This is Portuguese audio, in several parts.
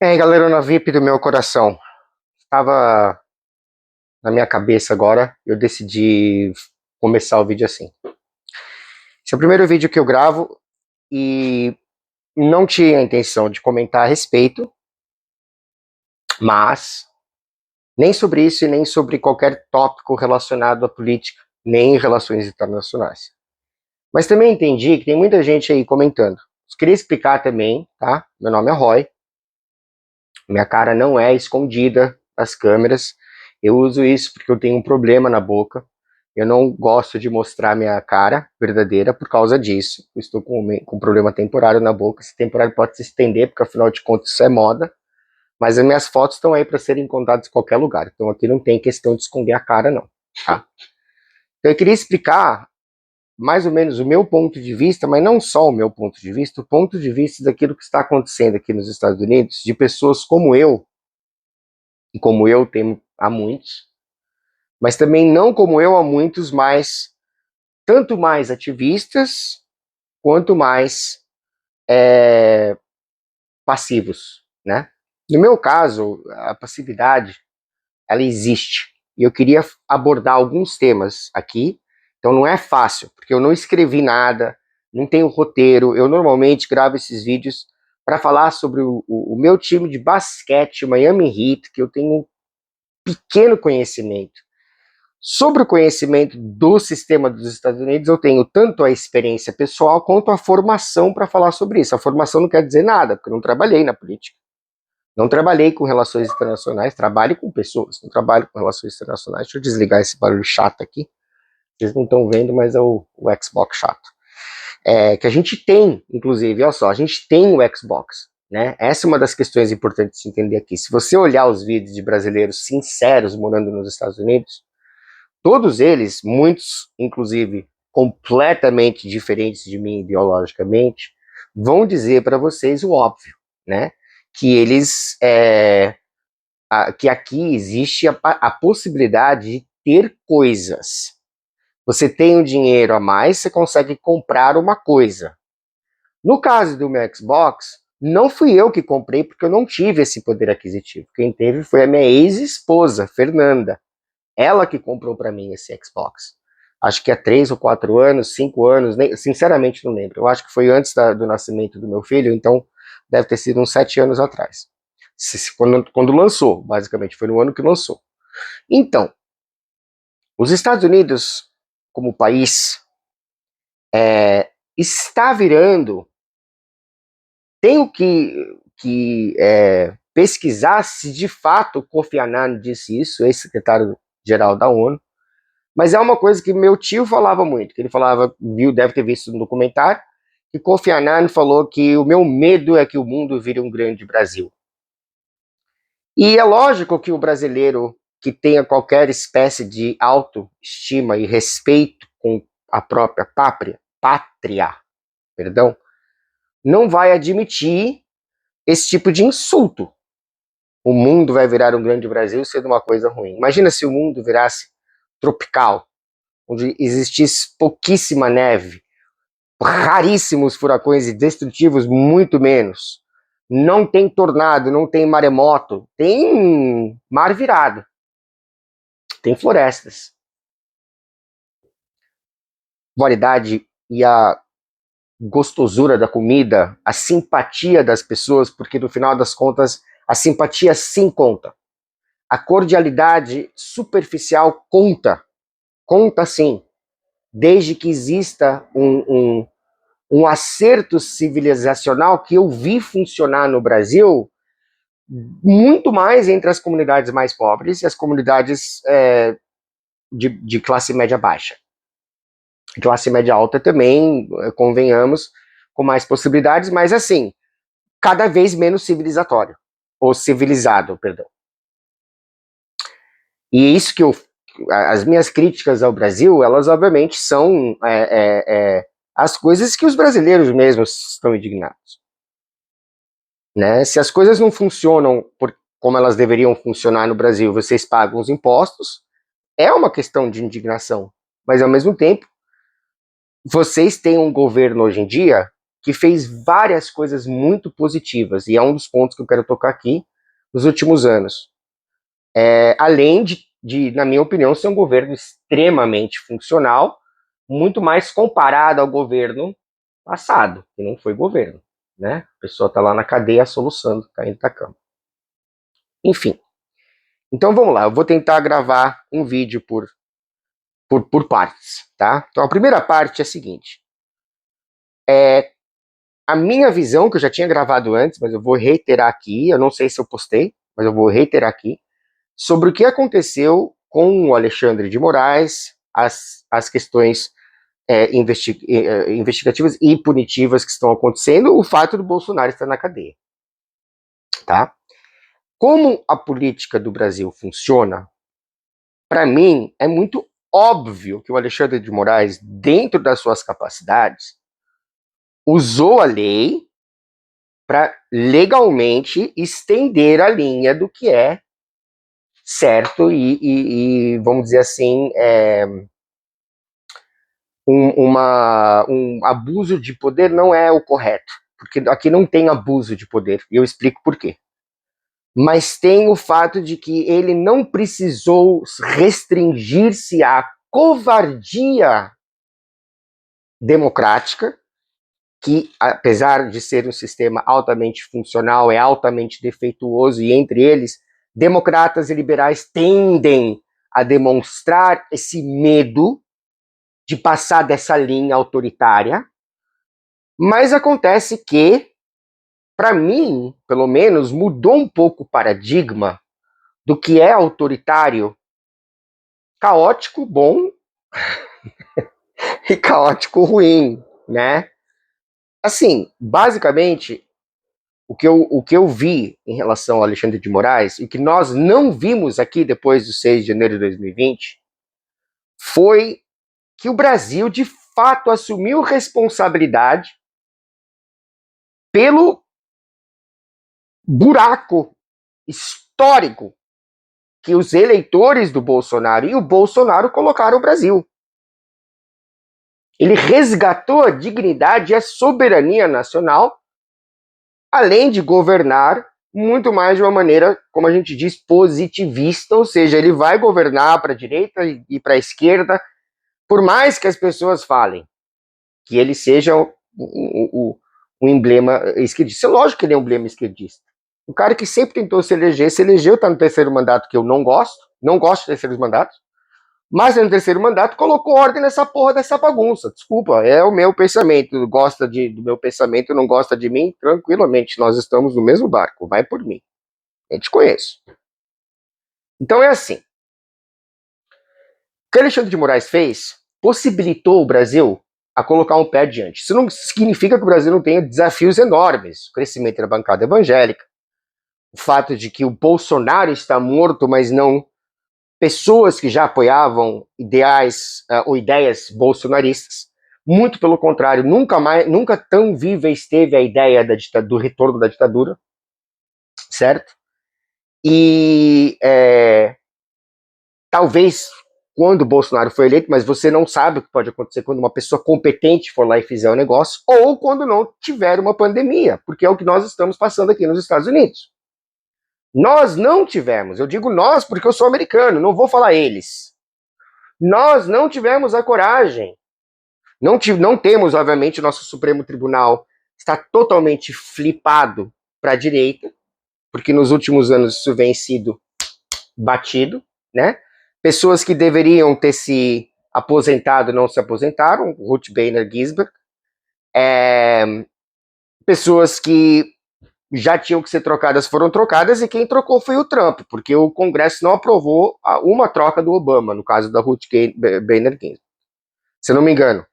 E aí, galera, na VIP do meu coração. Estava na minha cabeça agora, eu decidi começar o vídeo assim. Esse é o primeiro vídeo que eu gravo e não tinha a intenção de comentar a respeito, mas nem sobre isso e nem sobre qualquer tópico relacionado à política, nem em relações internacionais. Mas também entendi que tem muita gente aí comentando. Eu queria explicar também, tá? Meu nome é Roy, minha cara não é escondida das câmeras. Eu uso isso porque eu tenho um problema na boca. Eu não gosto de mostrar minha cara verdadeira por causa disso. Eu estou com um problema temporário na boca. Esse temporário pode se estender, porque afinal de contas isso é moda. Mas as minhas fotos estão aí para serem encontradas em qualquer lugar. Então aqui não tem questão de esconder a cara, não. Tá? Então eu queria explicar mais ou menos o meu ponto de vista, mas não só o meu ponto de vista, o ponto de vista daquilo que está acontecendo aqui nos Estados Unidos, de pessoas como eu, e como eu tem há muitos, mas também não como eu há muitos, mas tanto mais ativistas quanto mais passivos, né? No meu caso, a passividade, ela existe. E eu queria abordar alguns temas aqui. Então não é fácil, porque eu não escrevi nada, não tenho roteiro. Eu normalmente gravo esses vídeos para falar sobre o meu time de basquete, Miami Heat, que eu tenho um pequeno conhecimento. Sobre o conhecimento do sistema dos Estados Unidos, eu tenho tanto a experiência pessoal quanto a formação para falar sobre isso. A formação não quer dizer nada, porque eu não trabalhei na política. Não trabalhei com relações internacionais, trabalho com pessoas, não trabalho com relações internacionais. Deixa eu desligar esse barulho chato aqui. Vocês não estão vendo, mas é o Xbox chato. Que a gente tem, inclusive, olha só, a gente tem o Xbox. Né? Essa é uma das questões importantes de entender aqui. Se você olhar os vídeos de brasileiros sinceros morando nos Estados Unidos, todos eles, muitos, inclusive, completamente diferentes de mim ideologicamente, vão dizer para vocês o óbvio, né? Que eles, que aqui existe a possibilidade de ter coisas. Você tem um dinheiro a mais, você consegue comprar uma coisa. No caso do meu Xbox, não fui eu que comprei, porque eu não tive esse poder aquisitivo. Quem teve foi a minha ex-esposa, Fernanda. Ela que comprou para mim esse Xbox. Acho que há 3 ou 4 anos, 5 anos, nem, sinceramente não lembro. Eu acho que foi antes do nascimento do meu filho, então deve ter sido uns 7 anos atrás. Quando lançou, basicamente, foi no ano que lançou. Então, os Estados Unidos, como país, está virando. Tenho que pesquisar se de fato Kofi Annan disse isso, ex-secretário-geral da ONU. Mas é uma coisa que meu tio falava muito, que ele falava, deve ter visto no documentário, que Kofi Annan falou que o meu medo é que o mundo vire um grande Brasil. E é lógico que o brasileiro que tenha qualquer espécie de autoestima e respeito com a própria pátria, perdão, não vai admitir esse tipo de insulto. O mundo vai virar um grande Brasil sendo uma coisa ruim. Imagina se o mundo virasse tropical, onde existisse pouquíssima neve, raríssimos furacões e destrutivos, muito menos. Não tem tornado, não tem maremoto, tem mar virado, tem florestas. A qualidade e a gostosura da comida, a simpatia das pessoas, porque no final das contas a simpatia sim conta. A cordialidade superficial conta sim, desde que exista um acerto civilizacional que eu vi funcionar no Brasil muito mais entre as comunidades mais pobres e as comunidades de classe média baixa. Classe média alta também, convenhamos, com mais possibilidades, mas assim, cada vez menos civilizatório, ou civilizado, perdão. E isso que as minhas críticas ao Brasil, elas obviamente são as coisas que os brasileiros mesmos estão indignados. Né? Se as coisas não funcionam como elas deveriam funcionar no Brasil, vocês pagam os impostos, é uma questão de indignação. Mas, ao mesmo tempo, vocês têm um governo hoje em dia que fez várias coisas muito positivas, e é um dos pontos que eu quero tocar aqui nos últimos anos. Além de, na minha opinião, ser um governo extremamente funcional, muito mais comparado ao governo passado, que não foi governo, né? A pessoa está lá na cadeia soluçando, caindo da cama. Enfim, então vamos lá, eu vou tentar gravar um vídeo por partes, tá? Então a primeira parte é a seguinte, a minha visão, que eu já tinha gravado antes, mas eu vou reiterar aqui, eu não sei se eu postei, mas eu vou reiterar aqui, sobre o que aconteceu com o Alexandre de Moraes, as questões investigativas e punitivas que estão acontecendo, o fato do Bolsonaro estar na cadeia, tá? Como a política do Brasil funciona, para mim é muito óbvio que o Alexandre de Moraes, dentro das suas capacidades, usou a lei para legalmente estender a linha do que é certo e vamos dizer assim, um abuso de poder não é o correto, porque aqui não tem abuso de poder, e eu explico por quê. Mas tem o fato de que ele não precisou restringir-se à covardia democrática, que apesar de ser um sistema altamente funcional, é altamente defeituoso, e entre eles, democratas e liberais tendem a demonstrar esse medo de passar dessa linha autoritária, mas acontece que, para mim, pelo menos, mudou um pouco o paradigma do que é autoritário, caótico bom e caótico ruim, né? Assim, basicamente, o que eu vi em relação ao Alexandre de Moraes, e que nós não vimos aqui depois do 6 de janeiro de 2020, foi que o Brasil, de fato, assumiu responsabilidade pelo buraco histórico que os eleitores do Bolsonaro e o Bolsonaro colocaram o Brasil. Ele resgatou a dignidade e a soberania nacional, além de governar muito mais de uma maneira, como a gente diz, positivista, ou seja, ele vai governar para a direita e para a esquerda, por mais que as pessoas falem que ele seja um emblema esquerdista. É lógico que ele é um emblema esquerdista. O cara que sempre tentou se elegeu, está no terceiro mandato, que eu não gosto de terceiros mandatos, mas no terceiro mandato colocou ordem nessa porra dessa bagunça. Desculpa, é o meu pensamento. Gosta do meu pensamento, não gosta de mim? Tranquilamente, nós estamos no mesmo barco. Vai por mim. Eu te conheço. Então é assim. O que Alexandre de Moraes fez possibilitou o Brasil a colocar um pé adiante. Isso não significa que o Brasil não tenha desafios enormes. O crescimento da bancada evangélica, o fato de que o Bolsonaro está morto, mas não pessoas que já apoiavam ideais ou ideias bolsonaristas. Muito pelo contrário, nunca tão viva esteve a ideia do retorno da ditadura, certo? E talvez quando o Bolsonaro foi eleito, mas você não sabe o que pode acontecer quando uma pessoa competente for lá e fizer o negócio, ou quando não tiver uma pandemia, porque é o que nós estamos passando aqui nos Estados Unidos. Nós não tivemos, eu digo nós porque eu sou americano, não vou falar eles. Nós não tivemos a coragem. Não temos, obviamente, o nosso Supremo Tribunal está totalmente flipado para a direita, porque nos últimos anos isso vem sido batido, né? Pessoas que deveriam ter se aposentado não se aposentaram, Ruth Bader Ginsburg. Pessoas que já tinham que ser trocadas foram trocadas, e quem trocou foi o Trump, porque o Congresso não aprovou uma troca do Obama, no caso da Ruth Bader Ginsburg. Se eu não me engano.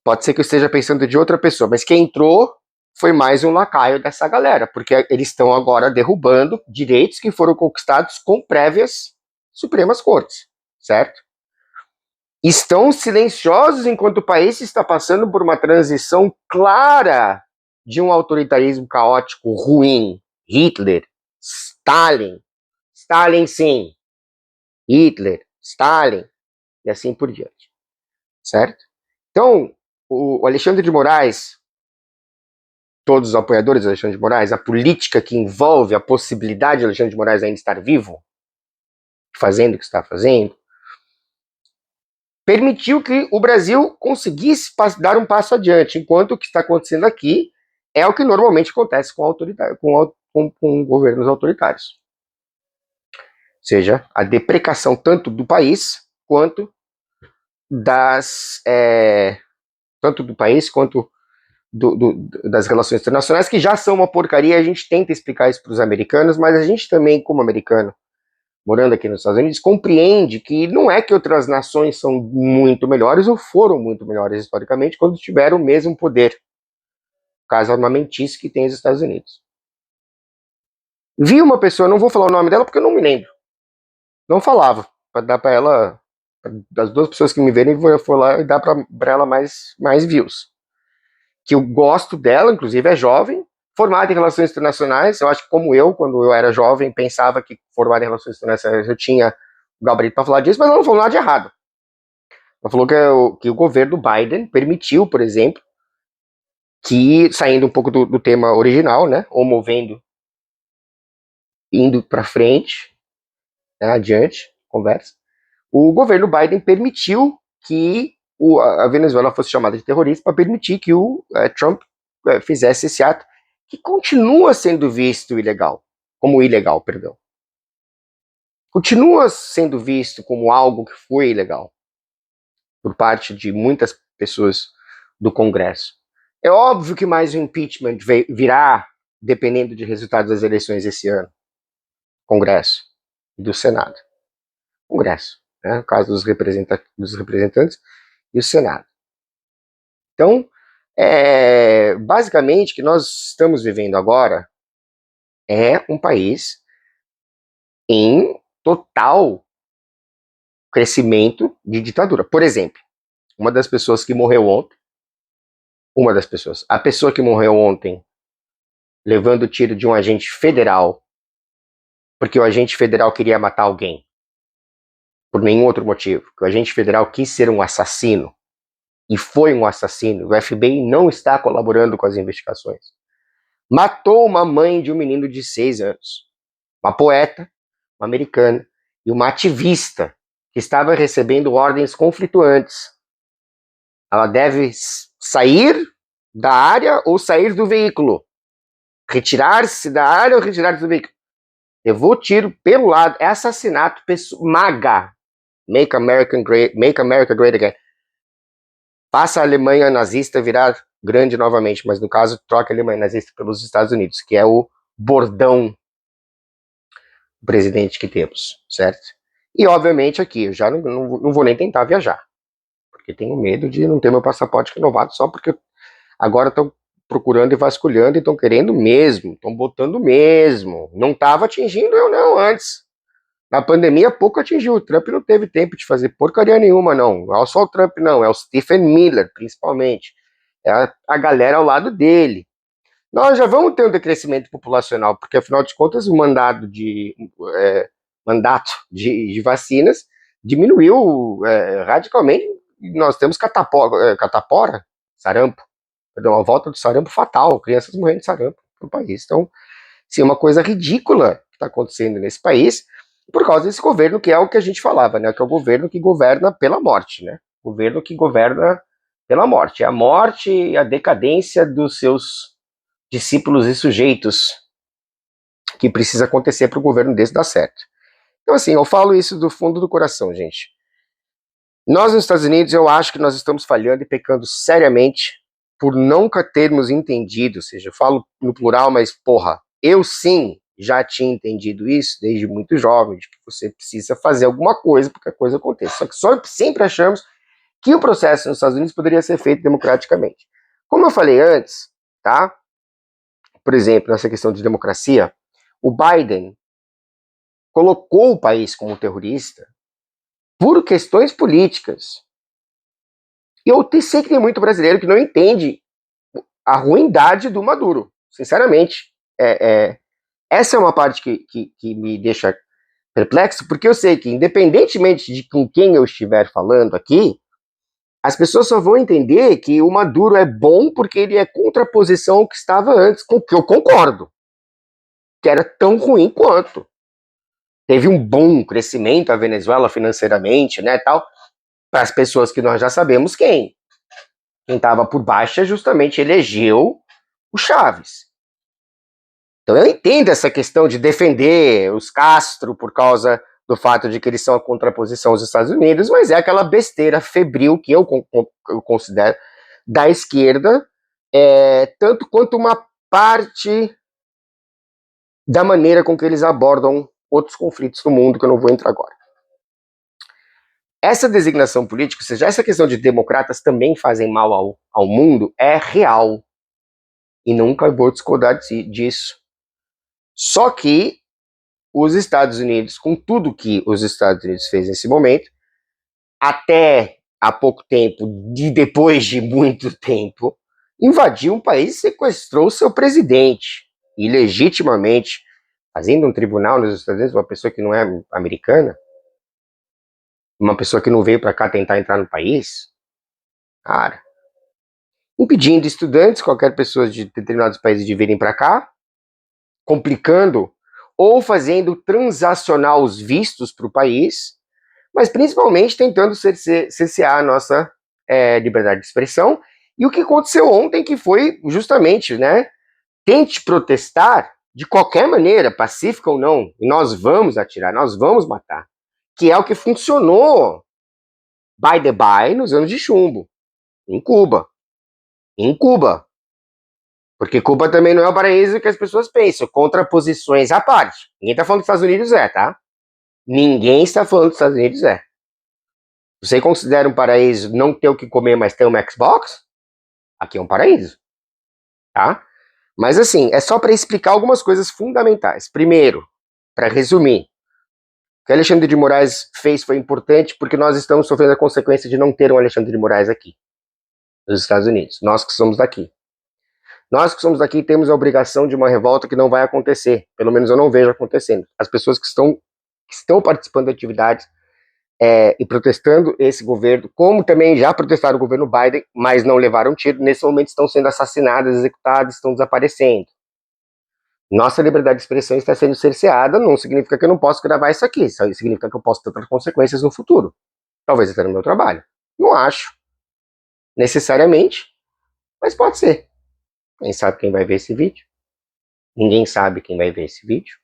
Pode ser que eu esteja pensando de outra pessoa, mas quem entrou foi mais um lacaio dessa galera, porque eles estão agora derrubando direitos que foram conquistados com prévias Supremas Cortes, certo? Estão silenciosos enquanto o país está passando por uma transição clara de um autoritarismo caótico ruim. Hitler, Stalin sim, Hitler, Stalin, e assim por diante, certo? Então, o Alexandre de Moraes, todos os apoiadores do Alexandre de Moraes, a política que envolve a possibilidade de Alexandre de Moraes ainda estar vivo, fazendo o que está fazendo, permitiu que o Brasil conseguisse dar um passo adiante, enquanto o que está acontecendo aqui é o que normalmente acontece com governos autoritários. Ou seja, a deprecação tanto do país quanto tanto do país quanto das relações internacionais, que já são uma porcaria. A gente tenta explicar isso para os americanos, mas a gente também, como americano, morando aqui nos Estados Unidos, compreende que não é que outras nações são muito melhores ou foram muito melhores historicamente quando tiveram o mesmo poder, caso armamentício que tem os Estados Unidos. Vi uma pessoa, não vou falar o nome dela porque eu não me lembro, não falava, para dar para ela, das duas pessoas que me verem, vou lá e dar para ela mais views. Que eu gosto dela, inclusive é jovem, formada em relações internacionais. Eu acho que, como eu, quando eu era jovem, pensava que formada em relações internacionais eu tinha o gabarito para falar disso, mas ela não falou nada de errado. Ela falou que o governo Biden permitiu, por exemplo, que, saindo um pouco do tema original, né, ou movendo, indo para frente, né, adiante, conversa, o governo Biden permitiu que a Venezuela fosse chamada de terrorista para permitir que o Trump fizesse esse ato que continua sendo visto como ilegal, perdão. Continua sendo visto como algo que foi ilegal por parte de muitas pessoas do Congresso. É óbvio que mais um impeachment virá, dependendo de resultados das eleições esse ano. Congresso e do Senado. Congresso, né, no caso dos representantes e o Senado. Então, basicamente, o que nós estamos vivendo agora é um país em total crescimento de ditadura. Por exemplo, uma das pessoas que morreu ontem, a pessoa que morreu ontem levando o tiro de um agente federal, porque o agente federal queria matar alguém, por nenhum outro motivo, que o agente federal quis ser um assassino, e foi um assassino, o FBI não está colaborando com as investigações. Matou uma mãe de um menino de 6 anos, uma poeta, uma americana, e uma ativista que estava recebendo ordens conflituantes. Ela deve sair da área ou sair do veículo. Retirar-se da área ou retirar-se do veículo. Levou tiro pelo lado. É assassinato. MAGA. Make America Great Again. Faça a Alemanha nazista virar grande novamente. Mas no caso, troca a Alemanha nazista pelos Estados Unidos, que é o bordão presidente que temos, certo? E obviamente aqui, eu já não vou nem tentar viajar, porque tenho medo de não ter meu passaporte renovado só porque agora estão procurando e vasculhando e estão querendo mesmo, estão botando mesmo. Não estava atingindo eu não antes. Na pandemia pouco atingiu, o Trump não teve tempo de fazer porcaria nenhuma não, não é só o Trump não, é o Stephen Miller principalmente, é a galera ao lado dele. Nós já vamos ter um decrescimento populacional, porque afinal de contas o mandato de vacinas diminuiu radicalmente. Nós temos catapora, sarampo, perdão, a volta do sarampo fatal, crianças morrendo de sarampo no país. Então, sim, é uma coisa ridícula que está acontecendo nesse país por causa desse governo que é o que a gente falava, né? Que é o governo que governa pela morte, né? Governo que governa pela morte. É a morte e a decadência dos seus discípulos e sujeitos que precisa acontecer para o governo desse dar certo. Então, assim, eu falo isso do fundo do coração, gente. Nós, nos Estados Unidos, eu acho que nós estamos falhando e pecando seriamente por nunca termos entendido, ou seja, eu falo no plural, mas, porra, eu sim já tinha entendido isso desde muito jovem, de que você precisa fazer alguma coisa para que a coisa aconteça. Só que sempre achamos que o processo nos Estados Unidos poderia ser feito democraticamente. Como eu falei antes, tá? Por exemplo, nessa questão de democracia, o Biden colocou o país como terrorista por questões políticas. E eu sei que tem muito brasileiro que não entende a ruindade do Maduro, sinceramente. Essa é uma parte que me deixa perplexo, porque eu sei que, independentemente de com quem eu estiver falando aqui, As pessoas só vão entender que o Maduro é bom porque ele é contraposição ao que estava antes, com o que eu concordo, que era tão ruim quanto. Teve um bom crescimento a Venezuela financeiramente, né, tal, para as pessoas que nós já sabemos quem. Quem estava por baixo justamente elegeu o Chaves. Então eu entendo essa questão de defender os Castro por causa do fato de que eles são a contraposição aos Estados Unidos, mas é aquela besteira febril que eu considero da esquerda, tanto quanto uma parte da maneira com que eles abordam outros conflitos do mundo, que eu não vou entrar agora. Essa designação política, ou seja, essa questão de democratas também fazem mal ao mundo, é real. E nunca vou discordar disso. Só que os Estados Unidos, com tudo que os Estados Unidos fez nesse momento, até há pouco tempo, depois de muito tempo, invadiu um país e sequestrou seu presidente, ilegitimamente, fazendo um tribunal nos Estados Unidos, uma pessoa que não é americana, uma pessoa que não veio para cá tentar entrar no país, cara, impedindo estudantes, qualquer pessoa de determinados países de virem para cá, complicando ou fazendo transacionar os vistos para o país, mas principalmente tentando cercear a nossa liberdade de expressão. E o que aconteceu ontem, que foi justamente, né, tente protestar de qualquer maneira, pacífica ou não, e nós vamos atirar, nós vamos matar, que é o que funcionou, by the by, nos anos de chumbo, em Cuba. Em Cuba. Porque Cuba também não é o paraíso que as pessoas pensam, contraposições à parte. Ninguém está falando que os Estados Unidos tá? Ninguém está falando que os Estados Unidos Você considera um paraíso não ter o que comer, mas ter uma Xbox? Aqui é um paraíso, tá? Mas assim, é só para explicar algumas coisas fundamentais. Primeiro, para resumir, o que Alexandre de Moraes fez foi importante porque nós estamos sofrendo a consequência de não ter um Alexandre de Moraes aqui, nos Estados Unidos. Nós que somos daqui. Nós que somos daqui temos a obrigação de uma revolta que não vai acontecer. Pelo menos eu não vejo acontecendo. As pessoas que estão participando de atividades e protestando esse governo, como também já protestaram o governo Biden, mas não levaram tiro, nesse momento estão sendo assassinadas, executadas, estão desaparecendo. Nossa liberdade de expressão está sendo cerceada, não significa que eu não posso gravar isso aqui, isso significa que eu posso ter outras consequências no futuro. Talvez até no meu trabalho. Não acho, necessariamente, mas pode ser. Quem sabe quem vai ver esse vídeo? Ninguém sabe quem vai ver esse vídeo.